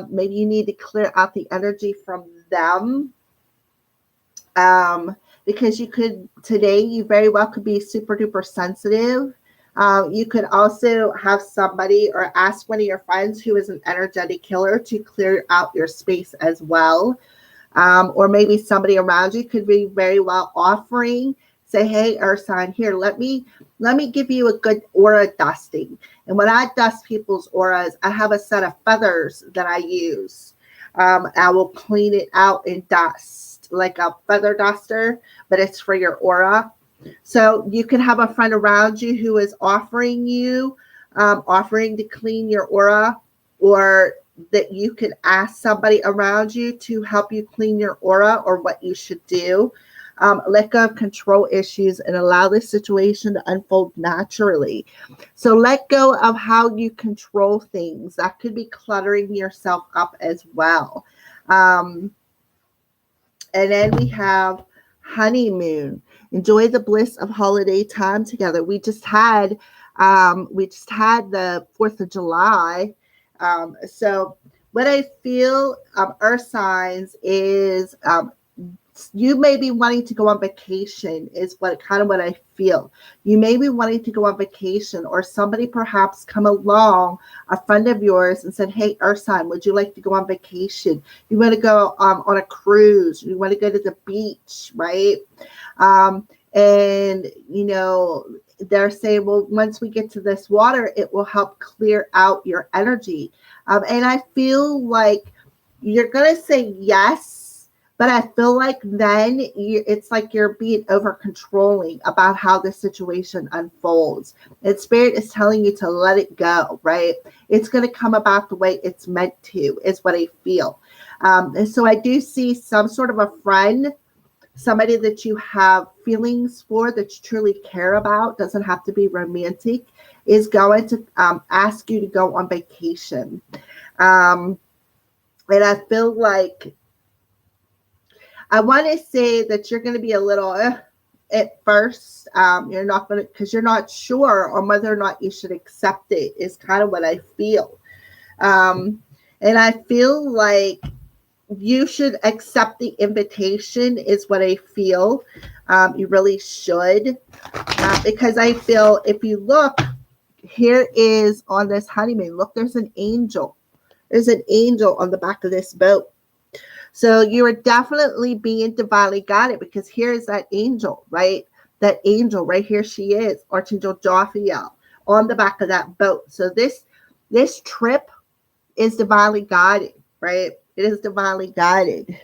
A: Maybe you need to clear out the energy from them. Because you very well could be super duper sensitive. You could also have somebody or ask one of your friends who is an energetic healer to clear out your space as well. Or maybe somebody around you could be very well offering, say, hey, earth sign, here, let me give you a good aura dusting. And when I dust people's auras, I have a set of feathers that I use. I will clean it out in dust, like a feather duster, but it's for your aura. So you can have a friend around you who is offering to clean your aura, or that you can ask somebody around you to help you clean your aura, or what you should do. Let go of control issues and allow this situation to unfold naturally. So let go of how you control things. That could be cluttering yourself up as well. And then we have honeymoon. Enjoy the bliss of holiday time together. We just had the 4th of July. So what I feel, earth signs, is you may be wanting to go on vacation, is what I feel. You may be wanting to go on vacation, or somebody perhaps come along, a friend of yours, and said, hey, earth sign, would you like to go on vacation? You want to go on a cruise. You want to go to the beach, right? And, they're saying, well, once we get to this water, it will help clear out your energy. And I feel like you're going to say yes, But I feel like then it's like you're being over controlling about how the situation unfolds. And spirit is telling you to let it go, right? It's going to come about the way it's meant to, is what I feel. And so I do see some sort of a friend, somebody that you have feelings for, that you truly care about, doesn't have to be romantic, is going to ask you to go on vacation. And I feel like I want to say that you're going to be a little at first. You're not going to, because you're not sure on whether or not you should accept it, is kind of what I feel. And I feel like you should accept the invitation, is what I feel. You really should. Because I feel, if you look, here is on this honeymoon, look, there's an angel. There's an angel on the back of this boat. So you are definitely being divinely guided, because here's that angel, right? That angel right here, she is, Archangel Jophiel, on the back of that boat. So this trip is divinely guided, right? It is divinely guided.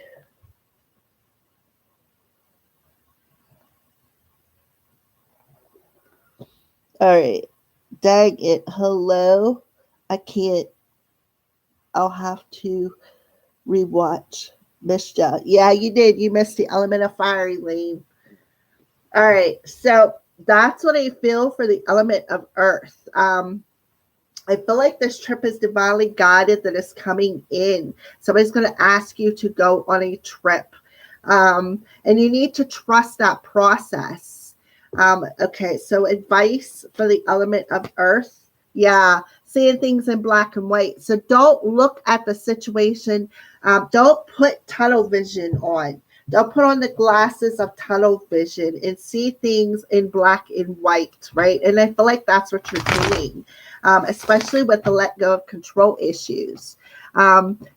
A: All right. Dang it. Hello. I can't. I'll have to rewatch. Missed ya. Yeah, you did. You missed the element of fire, Elaine. All right. So that's what I feel for the element of earth. I feel like this trip is divinely guided, that is coming in. Somebody's going to ask you to go on a trip. And you need to trust that process. Okay, so advice for the element of earth. Yeah, seeing things in black and white. So don't look at the situation. Don't put tunnel vision on. Don't put on the glasses of tunnel vision and see things in black and white, right? And I feel like that's what you're doing, especially with the let go of control issues.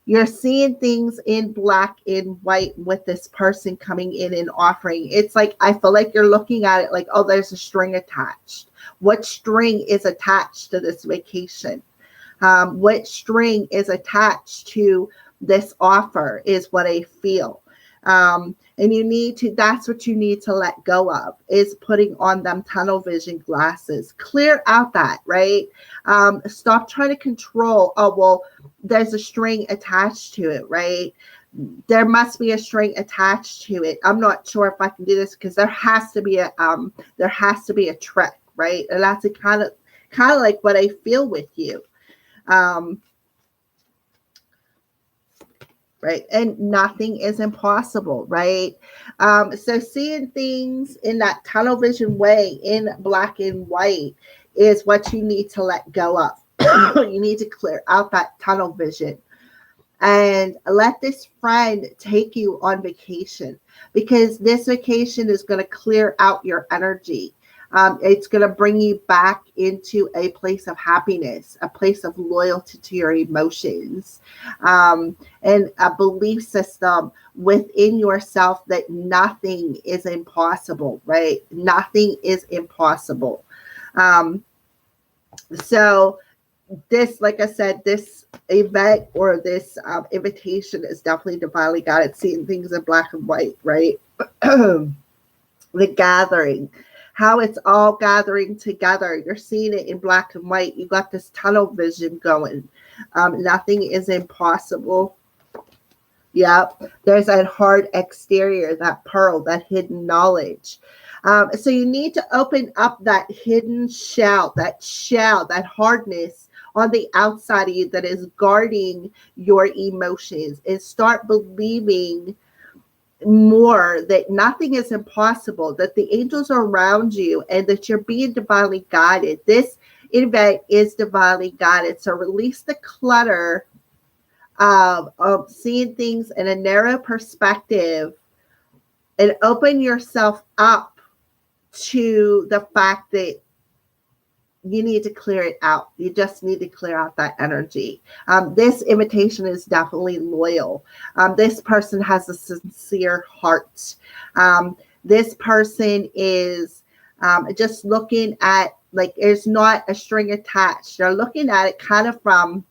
A: You're seeing things in black and white with this person coming in and offering. It's like, I feel like you're looking at it like, oh, there's a string attached. What string is attached to this vacation? What string is attached to this offer, is what I feel. And you need to, that's what you need to let go of, is putting on them tunnel vision glasses. Clear out that, right? Stop trying to control. Oh, well, there's a string attached to it, right? There must be a string attached to it. I'm not sure if I can do this, because there has to be a trick, right? And that's kind of like what I feel with you. Right? And nothing is impossible, right? So seeing things in that tunnel vision way, in black and white, is what you need to let go of. You need to clear out that tunnel vision and let this friend take you on vacation, because this vacation is going to clear out your energy. It's going to bring you back into a place of happiness, a place of loyalty to your emotions, and a belief system within yourself that nothing is impossible, right? Nothing is impossible. So this, like I said, this event or this invitation is definitely divinely guided, seeing things in black and white, right? The gathering, how it's all gathering together. You're seeing it in black and white. You got this tunnel vision going. Nothing is impossible. Yep. There's that hard exterior, that pearl, that hidden knowledge. So you need to open up that hidden shell, that hardness on the outside of you that is guarding your emotions, and start believing more that nothing is impossible, that the angels are around you, and that you're being divinely guided. This event is divinely guided. So release the clutter of seeing things in a narrow perspective and open yourself up to the fact that you need to clear it out. You just need to clear out that energy. This invitation is definitely loyal. This person has a sincere heart. This person is just looking at, like, there's not a string attached. They're looking at it kind of from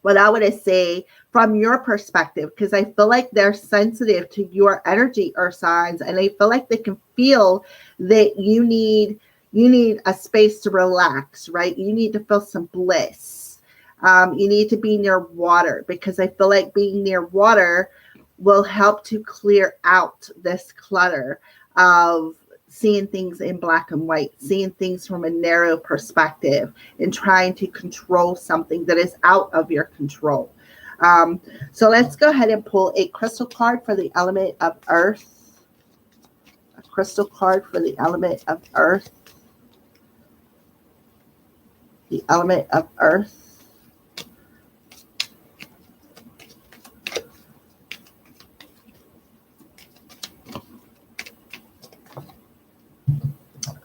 A: what I would say from your perspective, because I feel like they're sensitive to your energy, earth signs, and I feel like they can feel that you need a space to relax, right? You need to feel some bliss. You need to be near water, because I feel like being near water will help to clear out this clutter of seeing things in black and white, seeing things from a narrow perspective, and trying to control something that is out of your control. So let's go ahead and pull a crystal card for the element of earth. A crystal card for the element of earth. The element of earth.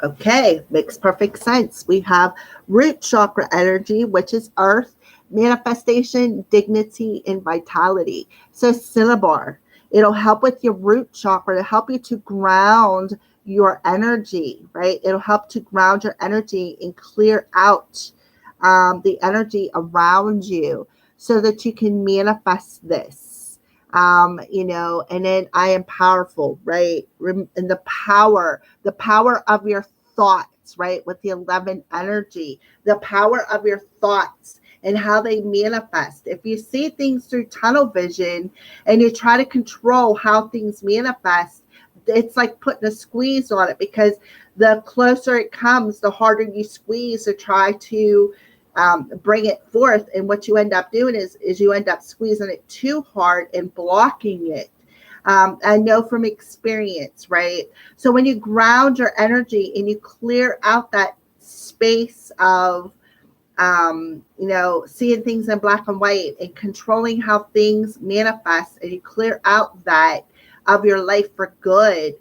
A: Okay, makes perfect sense. We have root chakra energy, which is earth, manifestation, dignity, and vitality. So cinnabar, it'll help with your root chakra to help you to ground your energy, right? It'll help to ground your energy and clear out the energy around you so that you can manifest this. And then I am powerful, right? And the power of your thoughts, right? With the 11 energy, the power of your thoughts and how they manifest. If you see things through tunnel vision and you try to control how things manifest, it's like putting a squeeze on it, because the closer it comes, the harder you squeeze to try to bring it forth. And what you end up doing is you end up squeezing it too hard and blocking it. I know from experience, right? So when you ground your energy and you clear out that space of, seeing things in black and white and controlling how things manifest, and you clear out that of your life for good,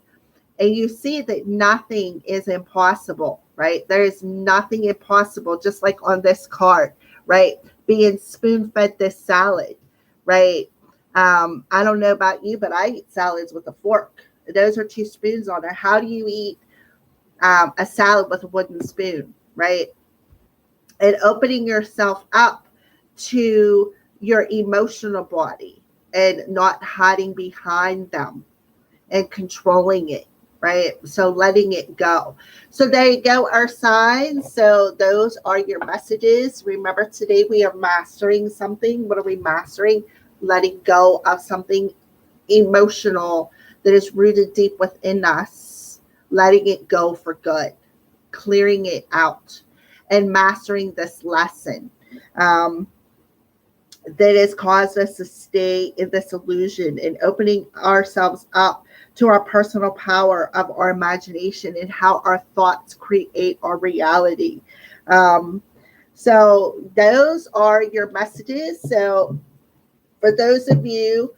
A: and you see that nothing is impossible, right? There is nothing impossible, just like on this card, right? Being spoon-fed this salad, right? I don't know about you, but I eat salads with a fork. Those are 2 spoons on there. How do you eat a salad with a wooden spoon, right? And opening yourself up to your emotional body and not hiding behind them and controlling it, right? So letting it go. So there you go, our signs. So those are your messages. Remember, today we are mastering something. What are we mastering? Letting go of something emotional that is rooted deep within us, letting it go for good, clearing it out, and mastering this lesson that has caused us to stay in this illusion, and opening ourselves up to our personal power of our imagination and how our thoughts create our reality. So those are your messages. So for those of you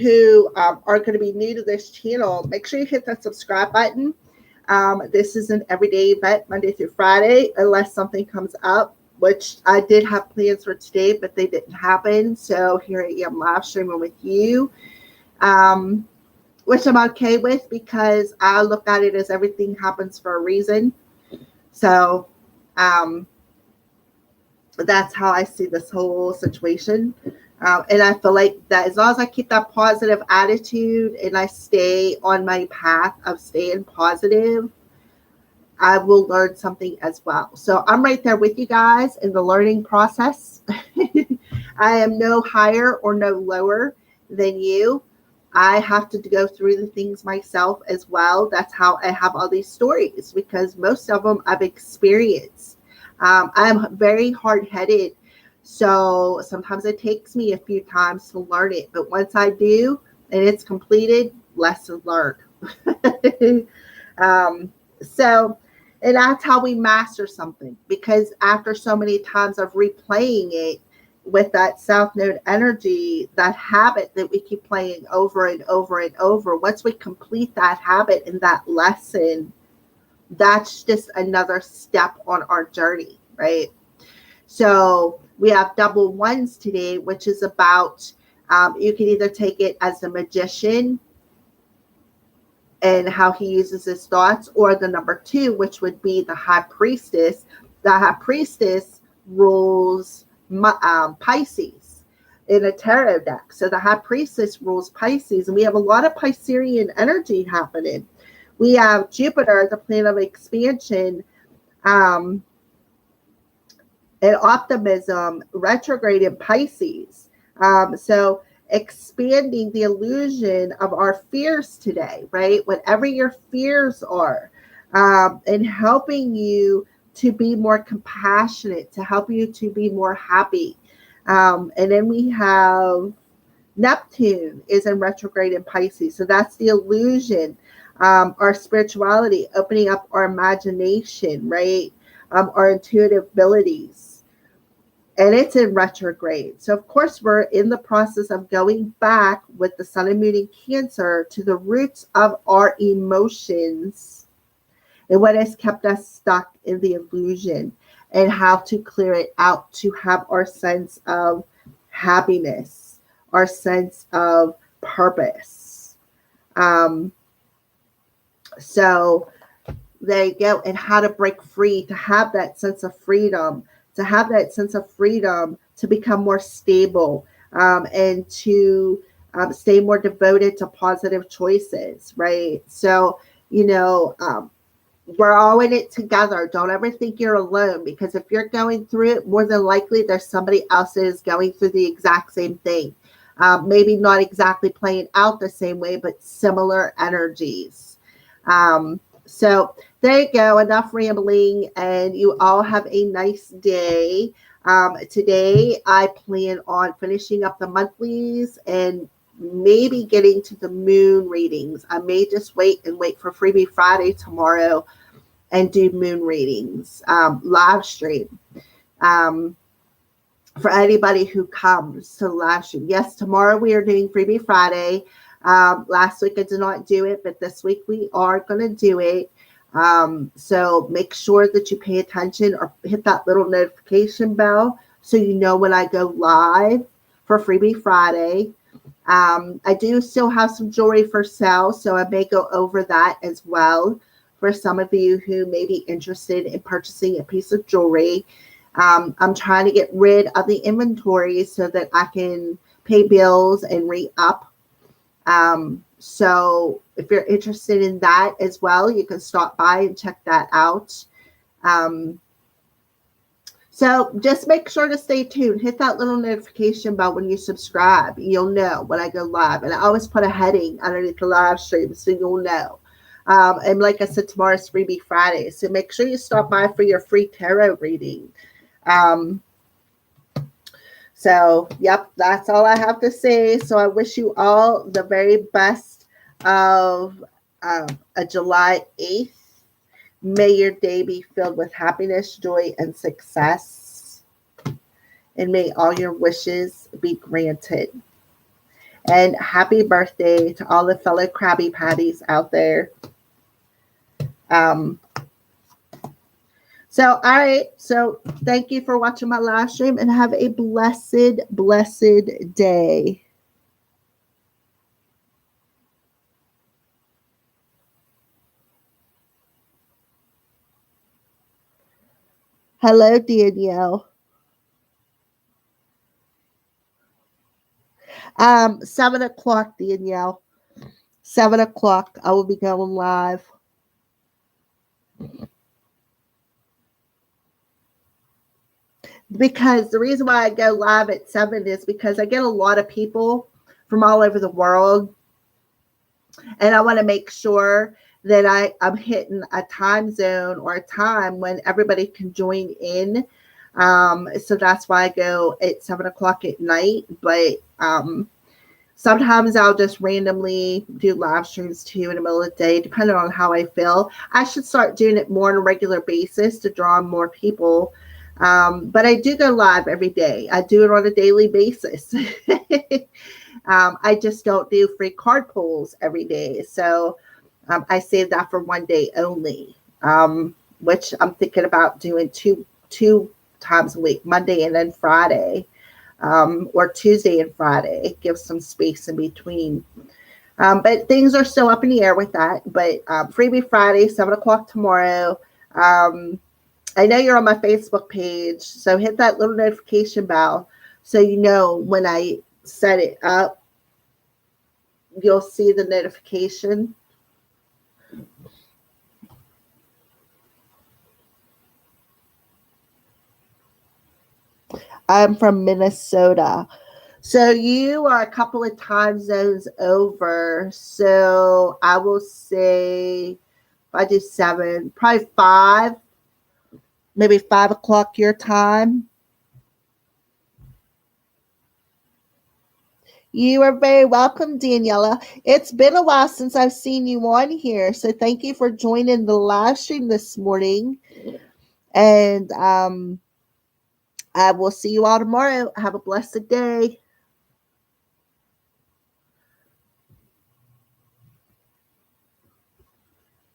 A: who are going to be new to this channel, make sure you hit that subscribe button. This is an everyday event, Monday through Friday, unless something comes up, which I did have plans for today, but they didn't happen. So here I am live streaming with you, which I'm okay with, because I look at it as everything happens for a reason. So that's how I see this whole situation. And I feel like that as long as I keep that positive attitude and I stay on my path of staying positive, I will learn something as well. So I'm right there with you guys in the learning process. I am no higher or no lower than you. I have to go through the things myself as well. That's how I have all these stories, because most of them I've experienced. I'm very hard-headed. So sometimes it takes me a few times to learn it. But once I do and it's completed, lesson learned. And that's how we master something, because after so many times of replaying it with that South Node energy, that habit that we keep playing over and over and over, once we complete that habit and that lesson, that's just another step on our journey, right? So we have double ones today, which is about, you can either take it as a magician and how he uses his thoughts, or the number 2, which would be the high priestess. The high priestess rules Pisces. in a tarot deck. So the High Priestess rules Pisces, and we have a lot of Piscean energy happening. We have Jupiter, the planet of expansion, and optimism retrograde in Pisces. So expanding the illusion of our fears today, right? Whatever your fears are, and helping you to be more compassionate, to help you to be more happy. And then we have Neptune is in retrograde in Pisces. So that's the illusion, our spirituality, opening up our imagination, right? Our intuitive abilities. And it's in retrograde. So, of course, we're in the process of going back with the Sun and Moon in Cancer to the roots of our emotions and what has kept us stuck in the illusion, and how to clear it out to have our sense of happiness, our sense of purpose. So there you go. And how to break free, to have that sense of freedom, to become more stable, and to stay more devoted to positive choices, right? So, we're all in it together. Don't ever think you're alone, because if you're going through it, more than likely there's somebody else that is going through the exact same thing. Maybe not exactly playing out the same way, but similar energies. So there you go. Enough rambling, and you all have a nice day. Today, I plan on finishing up the monthlies and maybe getting to the moon readings. I may just wait for Freebie Friday tomorrow and do moon readings, live stream. For anybody who comes to the live stream. Yes, tomorrow we are doing Freebie Friday. Last week I did not do it, but this week we are going to do it. So make sure that you pay attention or hit that little notification bell so you know when I go live for Freebie Friday. I do still have some jewelry for sale, so I may go over that as well for some of you who may be interested in purchasing a piece of jewelry. I'm trying to get rid of the inventory so that I can pay bills and re-up. So if you're interested in that as well, you can stop by and check that out. So just make sure to stay tuned. Hit that little notification bell when you subscribe. You'll know when I go live. And I always put a heading underneath the live stream so you'll know. And like I said, tomorrow's Freebie Friday. So make sure you stop by for your free tarot reading. So, yep, that's all I have to say. So I wish you all the very best of a July 8th. May your day be filled with happiness, joy, and success. And may all your wishes be granted. And happy birthday to all the fellow Krabby Patties out there. So, all right. So thank you for watching my live stream, and have a blessed, blessed day. Hello, Danielle. 7 o'clock, Danielle. 7 o'clock. I will be going live. Because the reason why I go live at 7 is because I get a lot of people from all over the world. And I want to make sure that I'm hitting a time zone or a time when everybody can join in. So that's why I go at 7 o'clock at night. But sometimes I'll just randomly do live streams too in the middle of the day, depending on how I feel. I should start doing it more on a regular basis to draw more people. But I do go live every day. I do it on a daily basis. I just don't do free card pulls every day. So I save that for one day only, which I'm thinking about doing two times a week, Monday and then Friday, or Tuesday and Friday. Give some space in between. But things are still up in the air with that. But Freebie Friday, 7 o'clock tomorrow. I know you're on my Facebook page, so hit that little notification bell So when I set it up, you'll see the notification. I'm from Minnesota. So you are a couple of time zones over. So I will say if I do 7, probably 5, maybe 5 o'clock your time. You are very welcome, Daniela. It's been a while since I've seen you on here. So thank you for joining the live stream this morning. And I will see you all tomorrow. Have a blessed day.